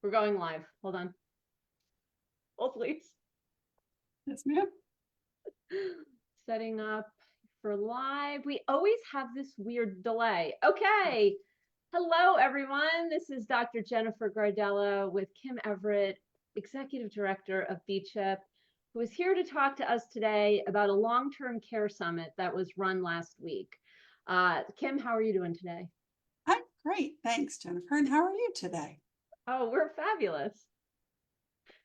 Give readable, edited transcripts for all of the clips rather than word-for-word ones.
We're going live. Hold on. Hold, please. Yes, ma'am. Setting up for live. We always have this weird delay. Okay. Hello, everyone. This is Dr. Jennifer Gardella with Kim Everett, Executive Director of BCHIP, who is here to talk to us today about a long-term care summit that was run last week. Kim, how are you doing today? I'm great. Thanks, Jennifer. And how are you today? Oh, we're fabulous.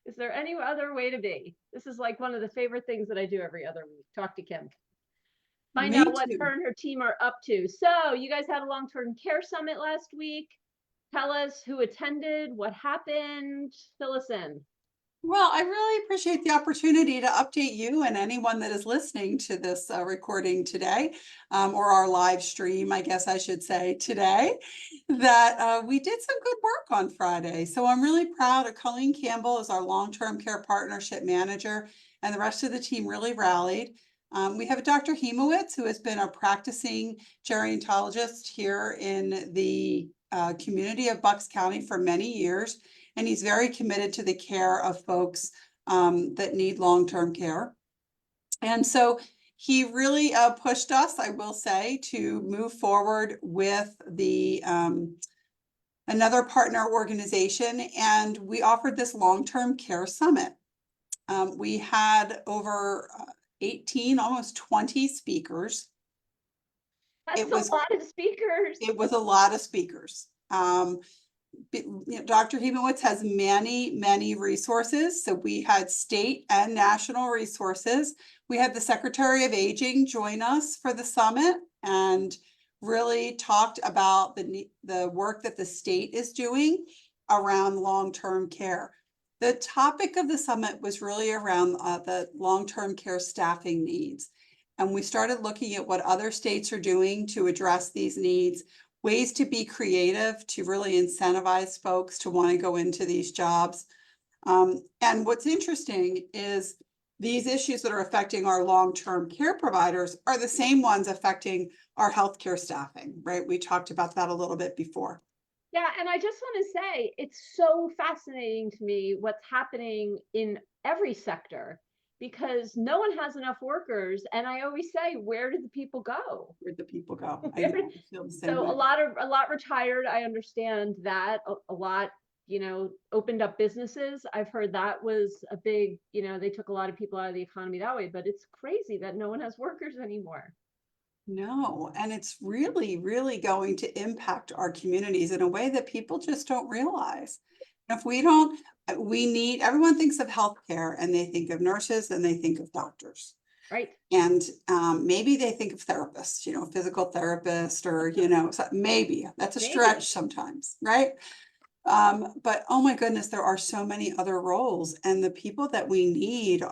Is there any other way to be? This is like one of the favorite things that I do every other week. Talk to Kim. Find Me out what too. her and her team are up to. So you guys had a long-term care summit last week. Tell us who attended, what happened, fill us in. Well, I really appreciate the opportunity to update you and anyone that is listening to this recording today, or our live stream, I guess I should say today, that we did some good work on Friday. So I'm really proud of Colleen Campbell as our long-term care partnership manager, and the rest of the team really rallied. We have Dr. Hemowitz, who has been a practicing gerontologist here in the community of Bucks County for many years. And he's very committed to the care of folks that need long-term care. And so he really pushed us, I will say, to move forward with the another partner organization. And we offered this long-term care summit. We had over 18, almost 20 speakers. That's a lot of speakers. It was a lot of speakers. Dr. Hemowitz has many, many resources. So we had state and national resources. We had the Secretary of Aging join us for the summit and really talked about the work that the state is doing around long-term care. The topic of the summit was really around the long-term care staffing needs. And we started looking at what other states are doing to address these needs, ways to be creative to really incentivize folks to want to go into these jobs. And what's interesting is these issues that are affecting our long-term care providers are the same ones affecting our healthcare staffing, right? We talked about that a little bit before. Yeah, and I just want to say, it's so fascinating to me what's happening in every sector, because no one has enough workers. And I always say, where did the people go? Where'd the people go? I know, I feel the same So way. a lot retired. I understand that. A lot, opened up businesses. I've heard that was a big, they took a lot of people out of the economy that way, but it's crazy that no one has workers anymore. No, and it's really, really going to impact our communities in a way that people just don't realize. If we don't, everyone thinks of healthcare and they think of nurses and they think of doctors. Right. And maybe they think of therapists, physical therapist, or, so maybe that's a stretch sometimes, right? But oh my goodness, there are so many other roles, and the people that we need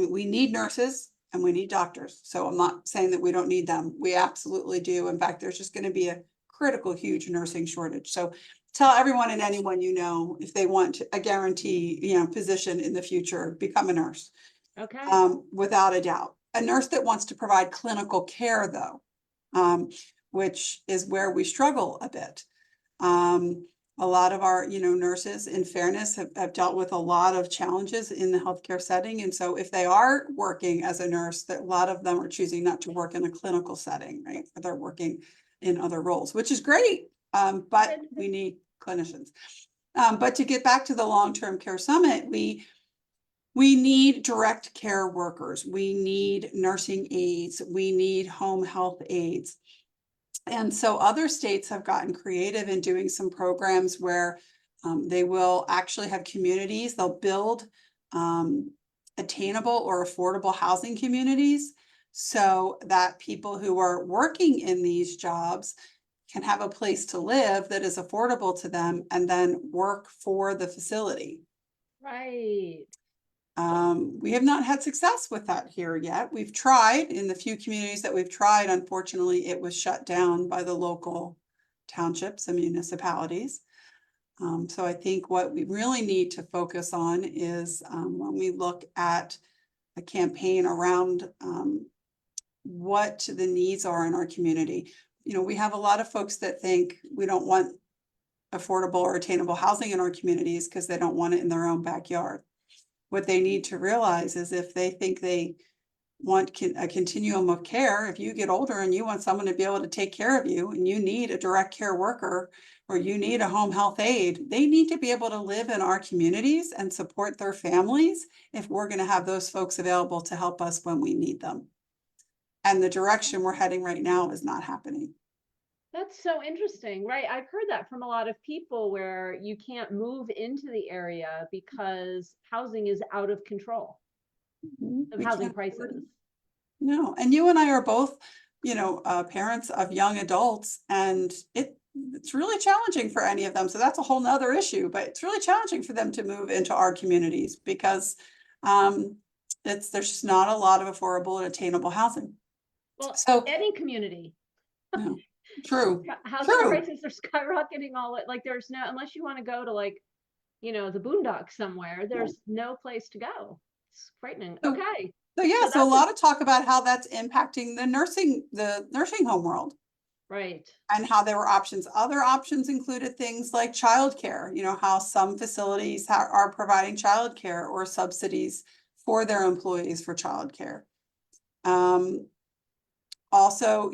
we need nurses and we need doctors. So I'm not saying that we don't need them. We absolutely do. In fact, there's just going to be a critical, huge nursing shortage. So tell everyone and anyone if they want a guarantee, position in the future, become a nurse. Okay. Without a doubt. A nurse that wants to provide clinical care, though, which is where we struggle a bit. A lot of our, nurses, in fairness, have dealt with a lot of challenges in the healthcare setting. And so if they are working as a nurse, that a lot of them are choosing not to work in a clinical setting, right? Or they're working in other roles, which is great. But we need clinicians. But to get back to the long-term care summit, we need direct care workers. We need nursing aides. We need home health aides. And so other states have gotten creative in doing some programs where they will actually have communities. They'll build attainable or affordable housing communities so that people who are working in these jobs can have a place to live that is affordable to them and then work for the facility. Right. We have not had success with that here yet. We've tried in the few communities that we've tried. Unfortunately, it was shut down by the local townships and municipalities. So I think what we really need to focus on is when we look at a campaign around what the needs are in our community. We have a lot of folks that think we don't want affordable or attainable housing in our communities because they don't want it in their own backyard. What they need to realize is if they think they want a continuum of care, if you get older and you want someone to be able to take care of you and you need a direct care worker or you need a home health aide, they need to be able to live in our communities and support their families if we're going to have those folks available to help us when we need them. And the direction we're heading right now is not happening. That's so interesting, right? I've heard that from a lot of people where you can't move into the area because housing is out of control of We housing can't afford prices. it. No, and you and I are both, parents of young adults, and it's really challenging for any of them. So that's a whole nother issue, but it's really challenging for them to move into our communities because there's just not a lot of affordable and attainable housing. Well, So any community, no, true, housing true. prices are skyrocketing like there's no, unless you want to go to like, the boondocks somewhere, there's no place to go. It's frightening. So- Okay. So yeah, So so a that's lot of talk about how that's impacting the nursing home world. right. And how there were options. Other options included things like childcare, how some facilities are providing childcare or subsidies for their employees for childcare. Also,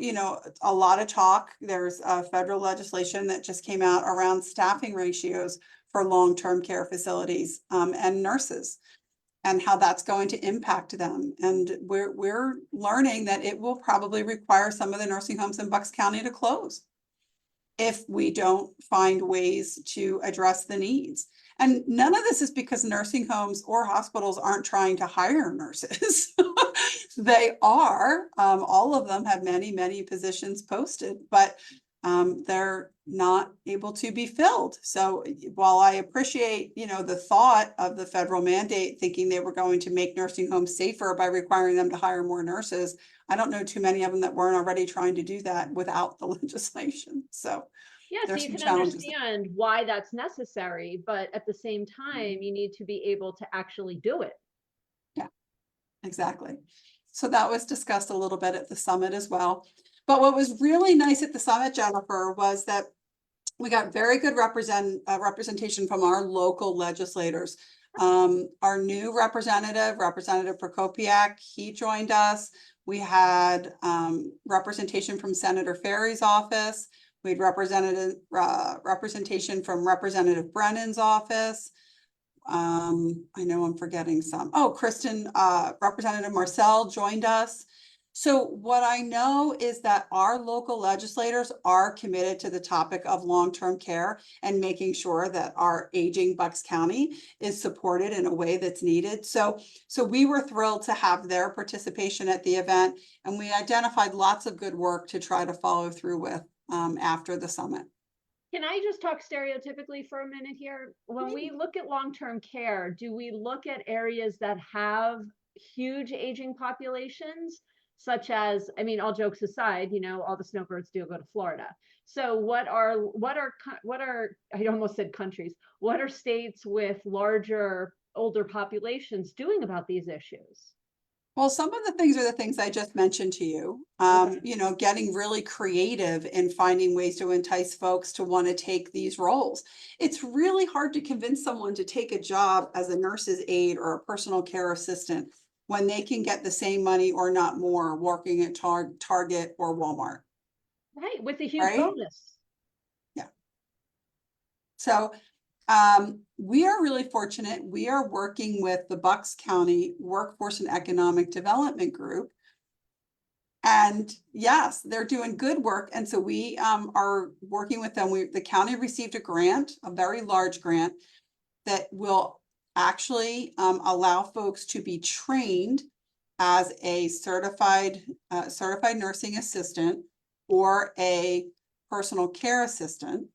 a lot of talk, there's a federal legislation that just came out around staffing ratios for long-term care facilities and nurses, and how that's going to impact them. And we're learning that it will probably require some of the nursing homes in Bucks County to close if we don't find ways to address the needs. And none of this is because nursing homes or hospitals aren't trying to hire nurses. They are. All of them have many, many positions posted, but they're not able to be filled. So while I appreciate, the thought of the federal mandate thinking they were going to make nursing homes safer by requiring them to hire more nurses, I don't know too many of them that weren't already trying to do that without the legislation. So Yeah, so there's you some can challenges. understand why that's necessary, but at the same time, you need to be able to actually do it. Yeah, exactly. So that was discussed a little bit at the summit as well. But what was really nice at the summit, Jennifer, was that we got very good representation from our local legislators. Our new representative Prokopiak, he joined us. We had representation from Senator Ferry's office. We had representation from Representative Brennan's office. I know I'm forgetting some. Oh, Kristen, Representative Marcel joined us. So what I know is that our local legislators are committed to the topic of long-term care and making sure that our aging Bucks County is supported in a way that's needed. So we were thrilled to have their participation at the event, and we identified lots of good work to try to follow through with after the summit. Can I just talk stereotypically for a minute here? When we look at long-term care, do we look at areas that have huge aging populations, such as, I mean, all jokes aside, all the snowbirds do go to Florida. So what are, I almost said countries, what are states with larger, older populations doing about these issues? Well, some of the things are the things I just mentioned to you. Okay. Getting really creative in finding ways to entice folks to want to take these roles. It's really hard to convince someone to take a job as a nurse's aide or a personal care assistant when they can get the same money or not more working at Target or Walmart. Right, with a huge Right? bonus. Yeah. So we are really fortunate. We are working with the Bucks County Workforce and Economic Development Group. And yes, they're doing good work. And so we are working with them. The county received a grant, a very large grant, that will actually allow folks to be trained as a certified nursing assistant or a personal care assistant.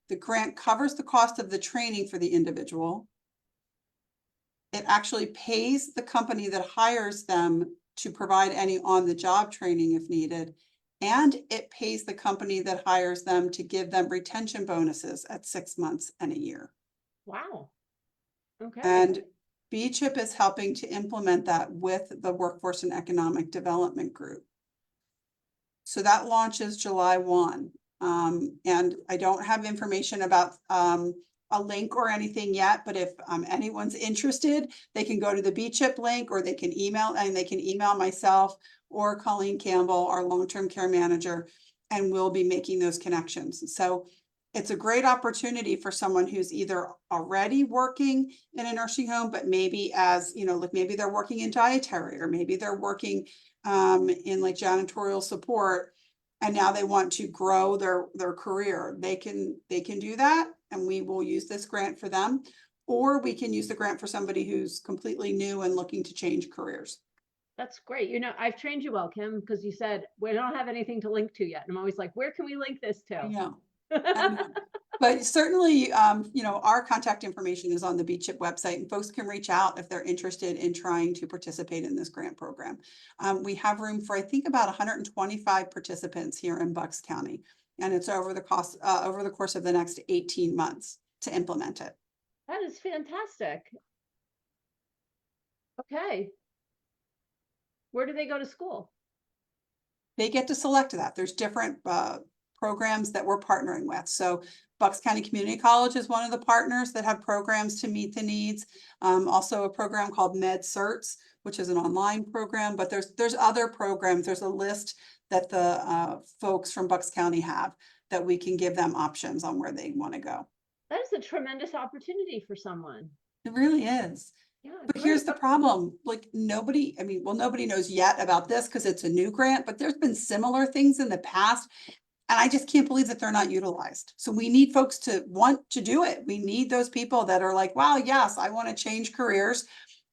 The grant covers the cost of the training for the individual. It actually pays the company that hires them to provide any on-the-job training if needed. And it pays the company that hires them to give them retention bonuses at 6 months and a year. Wow. Okay. And BCHIP is helping to implement that with the Workforce and Economic Development Group. So that launches July 1. And I don't have information about a link or anything yet, but if anyone's interested, they can go to the BCHIP link, or they can email myself or Colleen Campbell, our long-term care manager, and we'll be making those connections. So it's a great opportunity for someone who's either already working in a nursing home, but maybe as, like maybe they're working in dietary, or maybe they're working in like janitorial support, and now they want to grow their career. They can do that, and we will use this grant for them, or we can use the grant for somebody who's completely new and looking to change careers. That's great. I've trained you well, Kim, because you said we don't have anything to link to yet. And I'm always like, where can we link this to? Yeah. But certainly, our contact information is on the BCHIP website, and folks can reach out if they're interested in trying to participate in this grant program. We have room for, I think, about 125 participants here in Bucks County, and it's over the course of the next 18 months to implement it. That is fantastic. Okay. Where do they go to school? They get to select that. There's different programs that we're partnering with. So Bucks County Community College is one of the partners that have programs to meet the needs. Also a program called Med Certs, which is an online program, but there's other programs. There's a list that the folks from Bucks County have that we can give them options on where they want to go. That is a tremendous opportunity for someone. It really is. Yeah, but here's the problem. Like nobody knows yet about this because it's a new grant, but there's been similar things in the past. And I just can't believe that they're not utilized. So we need folks to want to do it. We need those people that are like, wow, yes, I want to change careers.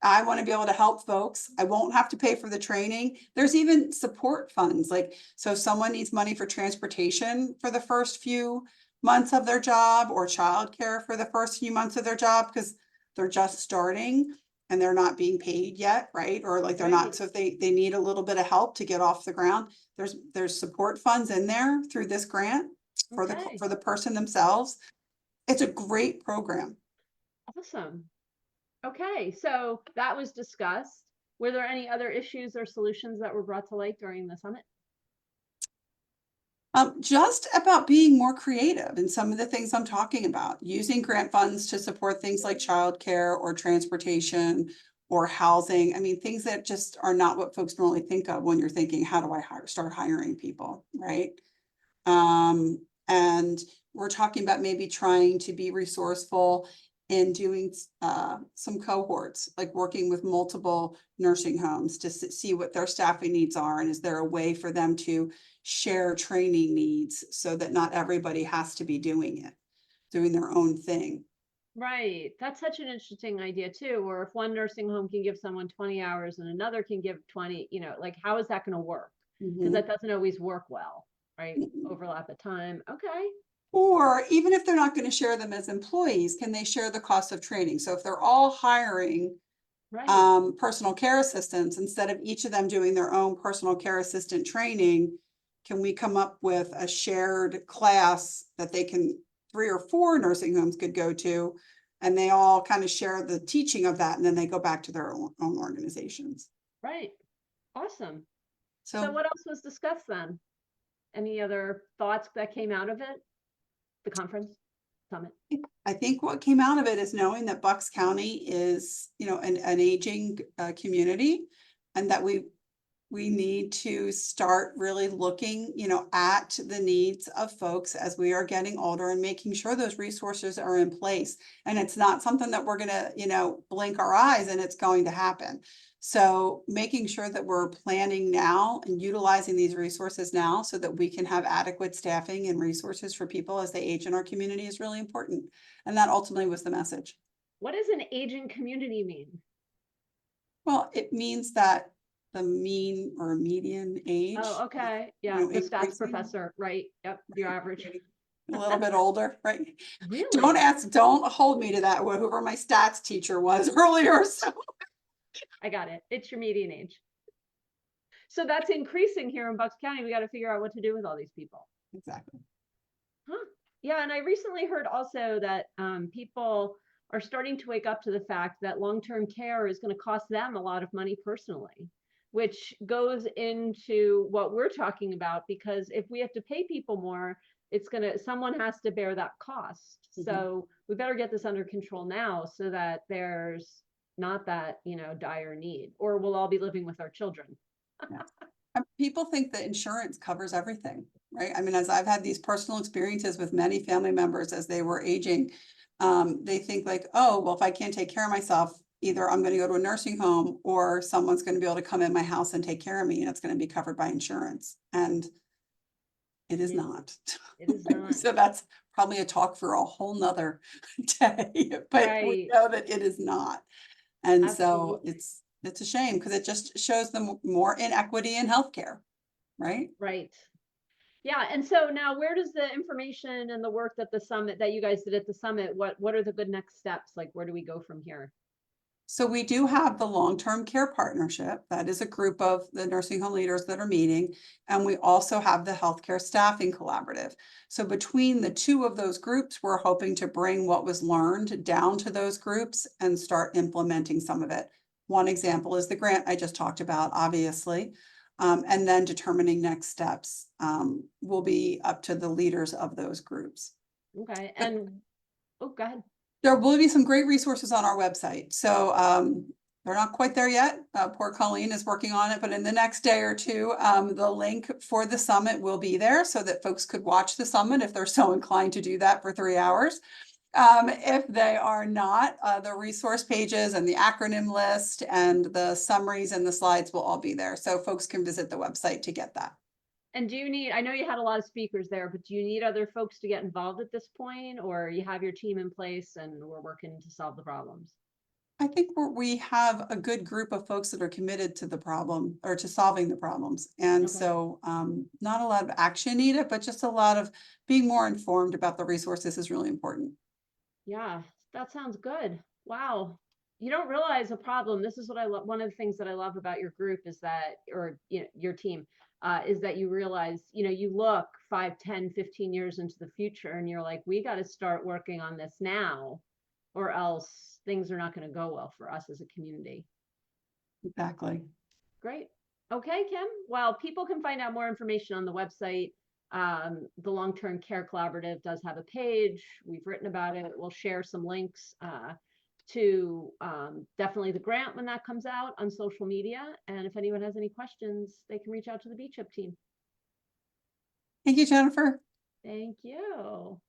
I want to be able to help folks. I won't have to pay for the training. There's even support funds. Like, so if someone needs money for transportation for the first few months of their job, or childcare for the first few months of their job, because they're just starting and they're not being paid yet, right? Or like they're not, so if they need a little bit of help to get off the ground, there's support funds in there through this grant for the person themselves. It's a great program. Awesome. Okay, so that was discussed. Were there any other issues or solutions that were brought to light during the summit? Just about being more creative in some of the things I'm talking about, using grant funds to support things like childcare or transportation or housing. I mean, things that just are not what folks normally think of when you're thinking, how do I start hiring people, right? And we're talking about maybe trying to be resourceful in doing some cohorts, like working with multiple nursing homes to see what their staffing needs are, and is there a way for them to share training needs so that not everybody has to be doing their own thing. Right. That's such an interesting idea too, or if one nursing home can give someone 20 hours and another can give 20, like how is that going to work? Because that doesn't always work well, right? Overlap of time. Okay. Or even if they're not going to share them as employees, can they share the cost of training? So if they're all hiring personal care assistants, instead of each of them doing their own personal care assistant training, can we come up with a shared class that 3 or 4 nursing homes could go to, and they all kind of share the teaching of that, and then they go back to their own organizations. Right. Awesome. So what else was discussed then? Any other thoughts that came out of it? The conference summit? I think what came out of it is knowing that Bucks County is, an aging community, and that we need to start really looking, at the needs of folks as we are getting older, and making sure those resources are in place. And it's not something that we're going to, blink our eyes and it's going to happen. So making sure that we're planning now and utilizing these resources now so that we can have adequate staffing and resources for people as they age in our community is really important. And that ultimately was the message. What does an aging community mean? Well, it means that the mean or median age. Oh, okay. Yeah, the stats professor, right? Yep, your average. A little bit older, right? Really? Don't hold me to that, whoever my stats teacher was earlier. So I got it. It's your median age. So that's increasing here in Bucks County. We got to figure out what to do with all these people. Exactly. Huh. Yeah, and I recently heard also that people are starting to wake up to the fact that long-term care is going to cost them a lot of money personally, which goes into what we're talking about, because if we have to pay people more, someone has to bear that cost. Mhm. So we better get this under control now so that there's not that, dire need, or we'll all be living with our children. People think that insurance covers everything, right? I mean, as I've had these personal experiences with many family members as they were aging, they think like, oh, well, if I can't take care of myself, either I'm going to go to a nursing home or someone's going to be able to come in my house and take care of me and it's going to be covered by insurance. And it is not. It is not. So that's probably a talk for a whole nother day, but we Right. know that it is not. And so Absolutely. it's a shame because it just shows them more inequity in healthcare, right? Right. Yeah. And so now, where does the information and the work that you guys did at the summit, what are the good next steps? Like, where do we go from here? So we do have the long-term care partnership. That is a group of the nursing home leaders that are meeting. And we also have the healthcare staffing collaborative. So between the two of those groups, we're hoping to bring what was learned down to those groups and start implementing some of it. One example is the grant I just talked about, obviously. And then determining next steps will be up to the leaders of those groups. Okay. And oh, go ahead. There will be some great resources on our website. So they're not quite there yet. Poor Colleen is working on it, but in the next day or two, the link for the summit will be there so that folks could watch the summit if they're so inclined to do that for 3 hours. If they are not, the resource pages and the acronym list and the summaries and the slides will all be there. So folks can visit the website to get that. And I know you had a lot of speakers there, but do you need other folks to get involved at this point, or you have your team in place and we're working to solve the problems? I think we have a good group of folks that are committed to the problem or to solving the problems. And Okay. so not a lot of action needed, but just a lot of being more informed about the resources is really important. Yeah, that sounds good. Wow. You don't realize a problem. This is what I love. One of the things that I love about your group is that, or your team, is that you realize, you look 5, 10, 15 years into the future and you're like, we got to start working on this now, or else things are not going to go well for us as a community. Exactly. Great. Okay, Kim. Well, people can find out more information on the website. The Long-Term Care Collaborative does have a page. We've written about it. We'll share some links to definitely the grant when that comes out on social media. And if anyone has any questions, they can reach out to the BCHIP team. Thank you, Jennifer. Thank you.